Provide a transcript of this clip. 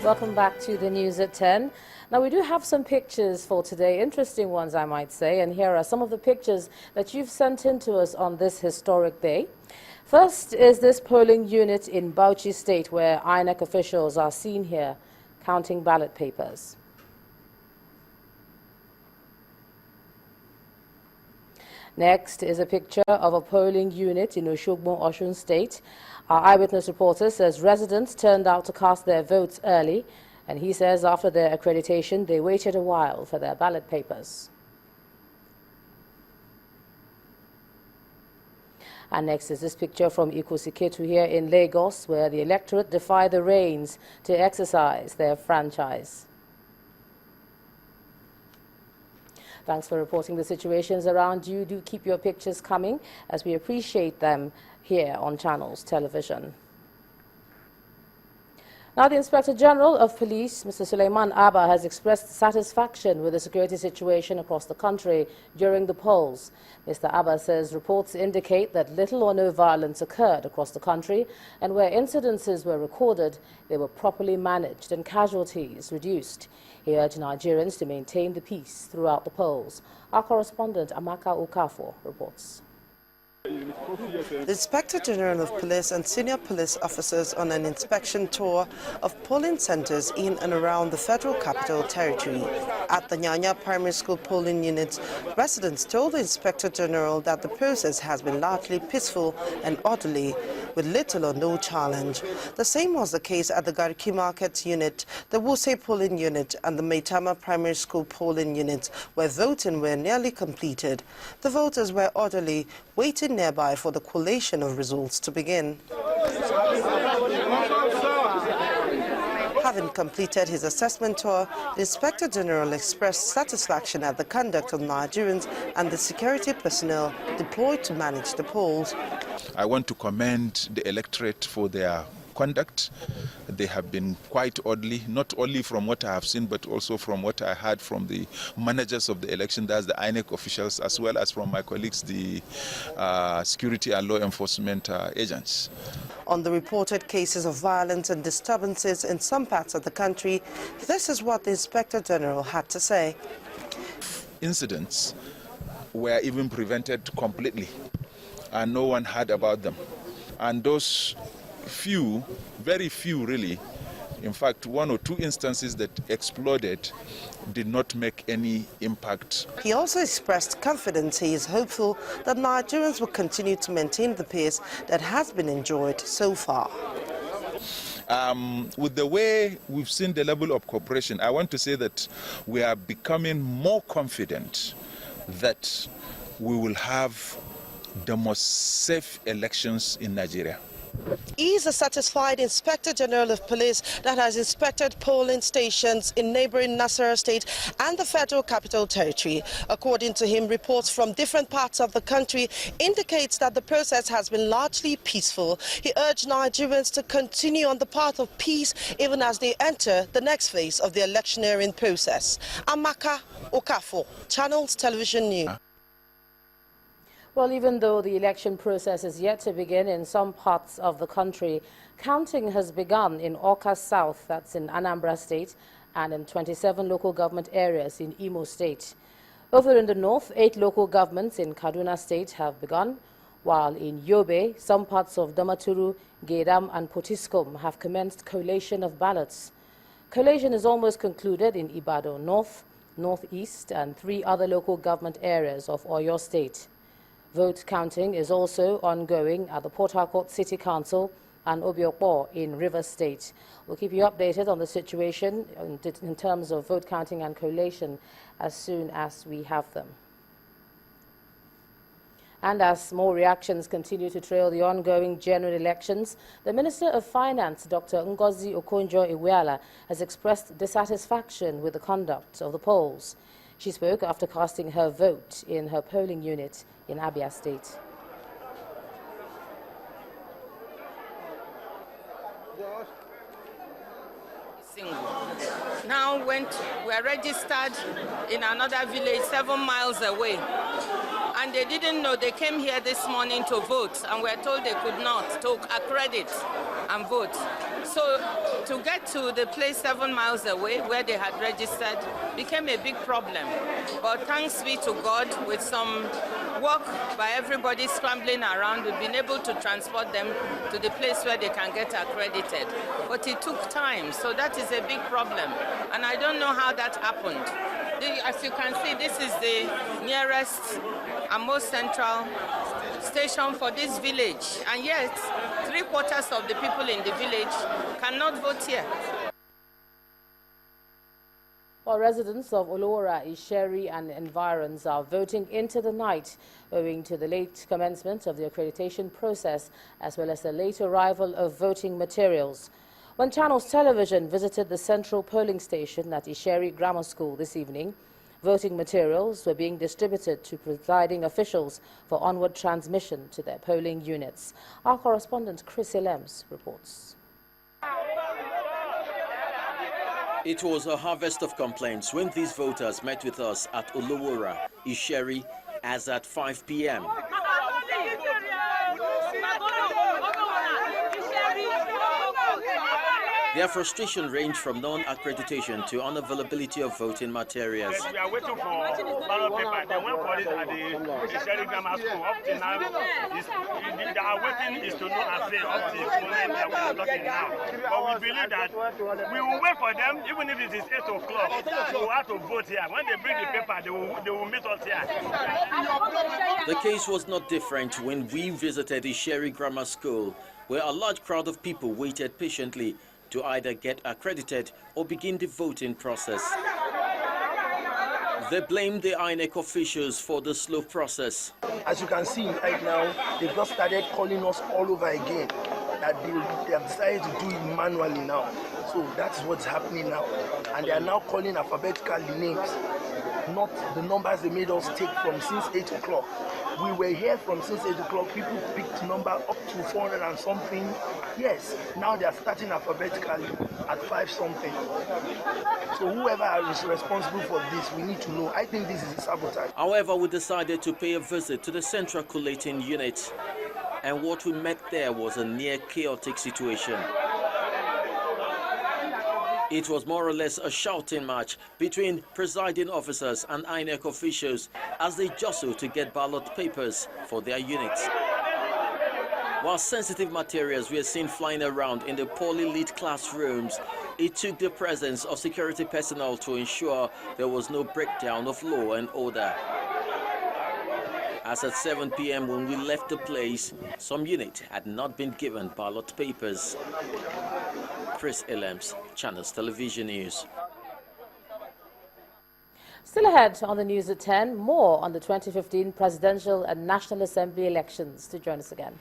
Welcome back to the news at 10. Now, we do have some pictures for today, interesting ones, I might say, and here are some of the pictures that you've sent in to us on this historic day. First is this polling unit in Bauchi State, where INEC officials are seen here counting ballot papers. Next is a picture of a polling unit in Oshogbo, Osun State. Our eyewitness reporter says residents turned out to cast their votes early, and he says after their accreditation, they waited a while for their ballot papers. And next is this picture from Ikosiketu here in Lagos, where the electorate defy the rains to exercise their franchise. Thanks for reporting the situations around you. Do keep your pictures coming, as we appreciate them here on Channels Television. Now, the Inspector General of Police, Mr. Suleiman Abba, has expressed satisfaction with the security situation across the country during the polls. Mr. Abba says reports indicate that little or no violence occurred across the country, and where incidences were recorded, they were properly managed and casualties reduced. He urged Nigerians to maintain the peace throughout the polls. Our correspondent, Amaka Okafor, reports. The Inspector General of Police and senior police officers on an inspection tour of polling centers in and around the Federal Capital Territory. At the Nyanya Primary School polling unit, residents told the Inspector General that the process has been largely peaceful and orderly, with little or no challenge. The same was the case at the Gariki Market unit, the Wuse polling unit, and the Maitama Primary School polling units, where voting were nearly completed. The voters were orderly, waiting nearby for the collation of results to begin. Having completed his assessment tour, the Inspector General expressed satisfaction at the conduct of Nigerians and the security personnel deployed to manage the polls. I want to commend the electorate for their conduct. They have been quite orderly, not only from what I have seen, but also from what I heard from the managers of the election, that's the INEC officials, as well as from my colleagues, the security and law enforcement agents. On the reported cases of violence and disturbances in some parts of the country, this is what the Inspector General had to say. Incidents were even prevented completely, and no one heard about them. And those few, very few really, in fact, one or two instances that exploded did not make any impact. He also expressed confidence. He is hopeful that Nigerians will continue to maintain the pace that has been enjoyed so far. With the way we've seen the level of cooperation, I want to say that we are becoming more confident that we will have the most safe elections in Nigeria. He is a satisfied Inspector General of Police that has inspected polling stations in neighboring Nasarawa State and the Federal Capital Territory. According to him, reports from different parts of the country indicates that the process has been largely peaceful. He urged Nigerians to continue on the path of peace even as they enter the next phase of the electioneering process. Amaka Okafor, Channels Television News. Well, even though the election process is yet to begin in some parts of the country, counting has begun in Awka South, that's in Anambra State, and in 27 local government areas in Imo State. Over in the north, 8 local governments in Kaduna State have begun, while in Yobe, some parts of Damaturu, Gedam and Potiskum have commenced collation of ballots. Collation is almost concluded in Ibadan North, Northeast, and 3 other local government areas of Oyo State. Vote counting is also ongoing at the Port Harcourt City Council and Obiokpo in Rivers State. We'll keep you updated on the situation in terms of vote counting and collation as soon as we have them. And as more reactions continue to trail the ongoing general elections, the Minister of Finance, Dr. Ngozi Okonjo Iweala, has expressed dissatisfaction with the conduct of the polls. She spoke after casting her vote in her polling unit in Abia State. Now we're registered in another village 7 miles away. And they didn't know. They came here this morning to vote, and we're told they could not to accredit and vote. So to get to the place 7 miles away where they had registered became a big problem. But thanks be to God, with some work by everybody scrambling around, we've been able to transport them to the place where they can get accredited. But it took time, so that is a big problem. And I don't know how that happened. As you can see, this is the nearest and most central station for this village. And yet, 3/4 of the people in the village cannot vote here. While residents of Olowora, Isheri and environs are voting into the night owing to the late commencement of the accreditation process as well as the late arrival of voting materials. When Channels Television visited the central polling station at Isheri Grammar School this evening, voting materials were being distributed to presiding officials for onward transmission to their polling units. Our correspondent Chris Elems reports. It was a harvest of complaints when these voters met with us at Olowora, Isheri, as at 5 p.m. Their frustration ranged from non-accreditation to unavailability of voting materials. We are waiting for ballot paper. They went for it at the Isheri Grammar School. Up to now, they are waiting is to no avail up to the moment that we are talking now. But we believe that we will wait for them, even if it is 8 o'clock. We will have to vote here. When they bring the paper, they will meet us here. The case was not different when we visited Isheri Grammar School, where a large crowd of people waited patiently to either get accredited or begin the voting process. They blamed the INEC officials for the slow process. As you can see right now, they've just started calling us all over again, that they have decided to do it manually now. So that's what's happening now. And they are now calling alphabetically names, not the numbers they made us take from since 8 o'clock. We were here from since 8 o'clock. People picked number up to 400 and something. Yes, now they are starting alphabetically at 5 something. So whoever is responsible for this, we need to know. I think this is a sabotage. However, we decided to pay a visit to the central collating unit, and what we met there was a near chaotic situation. It was more or less a shouting match between presiding officers and INEC officials as they jostled to get ballot papers for their units. While sensitive materials were seen flying around in the poorly lit classrooms, it took the presence of security personnel to ensure there was no breakdown of law and order. As at 7 p.m. when we left the place, some unit had not been given ballot papers. Chris Elems, Channels Television News. Still ahead on the news at 10, more on the 2015 presidential and National Assembly elections. To join us again.